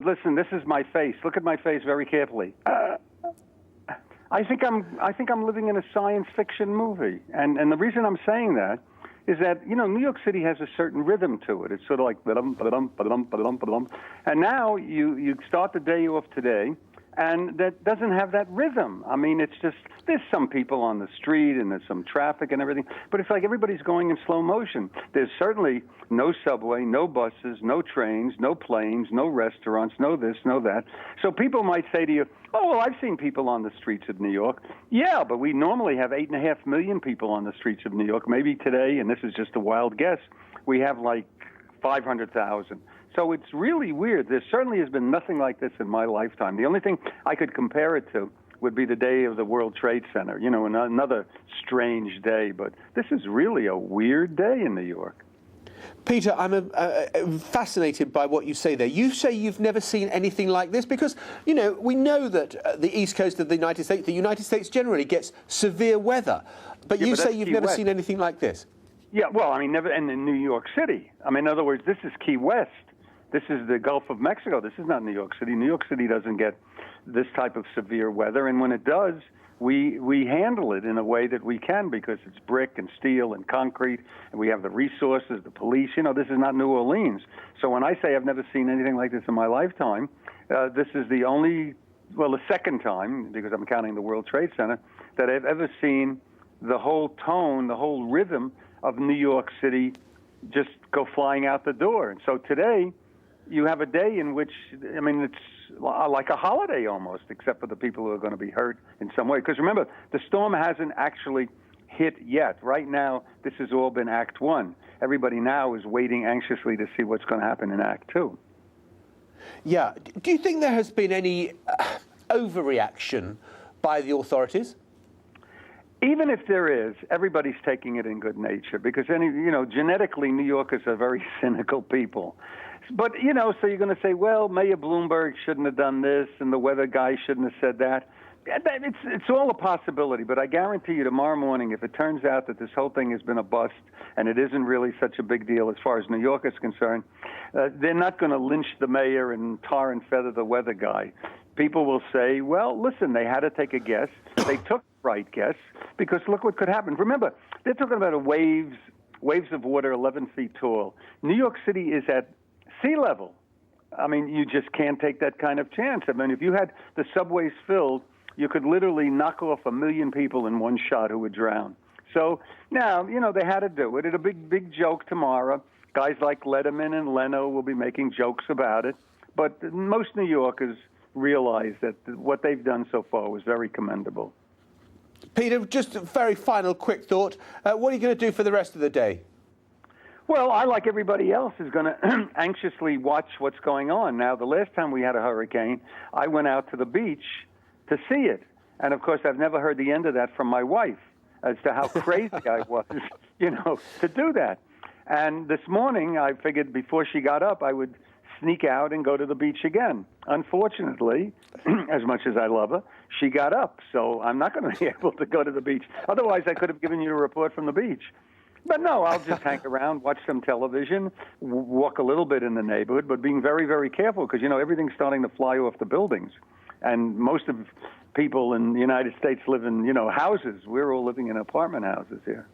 Listen, this is my face. Look at my face very carefully. I think I'm living in a science fiction movie, and the reason I'm saying that is that, you know, New York City has a certain rhythm to it. It's sort of like ba-dum, ba-dum, ba-dum, ba-dum, ba-dum. And now you start the day off today, and that doesn't have that rhythm. I mean, it's just, there's some people on the street and there's some traffic and everything, but it's like everybody's going in slow motion. There's certainly no subway, no buses, no trains, no planes, no restaurants, no this, no that. So people might say to you, oh, well, I've seen people on the streets of New York. Yeah, but we normally have 8.5 million people on the streets of New York. Maybe today, and this is just a wild guess, we have like 500,000. So it's really weird. There certainly has been nothing like this in my lifetime. The only thing I could compare it to would be the day of the World Trade Center, you know, another strange day. But this is really a weird day in New York. Peter, I'm fascinated by what you say there. You say you've never seen anything like this because, you know, we know that the east coast of the United States generally gets severe weather. But you say you've never seen anything like this. Yeah, well, I mean, never, and in New York City. I mean, in other words, this is Key West. This is the Gulf of Mexico. This is not New York City. New York City doesn't get this type of severe weather, and when it does, we handle it in a way that we can because it's brick and steel and concrete, and we have the resources, the police. You know, this is not New Orleans. So when I say I've never seen anything like this in my lifetime, this is the second time, because I'm counting the World Trade Center, that I've ever seen the whole tone, the whole rhythm of New York City just go flying out the door. And so today, you have a day in which, I mean, it's like a holiday almost, except for the people who are going to be hurt in some way. Because remember, the storm hasn't actually hit yet. Right now, this has all been Act 1. Everybody now is waiting anxiously to see what's going to happen in Act 2. Yeah. Do you think there has been any overreaction by the authorities? Even if there is, everybody's taking it in good nature because, genetically, New Yorkers are very cynical people. But, so you're going to say, well, Mayor Bloomberg shouldn't have done this and the weather guy shouldn't have said that. It's all a possibility, but I guarantee you tomorrow morning, if it turns out that this whole thing has been a bust and it isn't really such a big deal as far as New York is concerned, they're not going to lynch the mayor and tar and feather the weather guy. People will say, well, listen, they had to take a guess. They took the right guess because look what could happen. Remember, they're talking about waves of water 11 feet tall. New York City is at sea level. I mean, you just can't take that kind of chance. I mean, if you had the subways filled, you could literally knock off 1 million people in one shot who would drown. So now, they had to do it. It's a big joke tomorrow. Guys like Letterman and Leno will be making jokes about it. But most New Yorkers realize that what they've done so far was very commendable. Peter, just a very final quick thought. What are you going to do for the rest of the day? Well, I, like everybody else, is going to anxiously watch what's going on. Now, the last time we had a hurricane, I went out to the beach to see it. And, of course, I've never heard the end of that from my wife as to how crazy I was, to do that. And this morning, I figured before she got up, I would sneak out and go to the beach again. Unfortunately, as much as I love her, she got up. So I'm not going to be able to go to the beach. Otherwise, I could have given you a report from the beach. But no, I'll just hang around, watch some television, walk a little bit in the neighborhood, but being very, very careful because, everything's starting to fly off the buildings. And most of people in the United States live in, houses. We're all living in apartment houses here.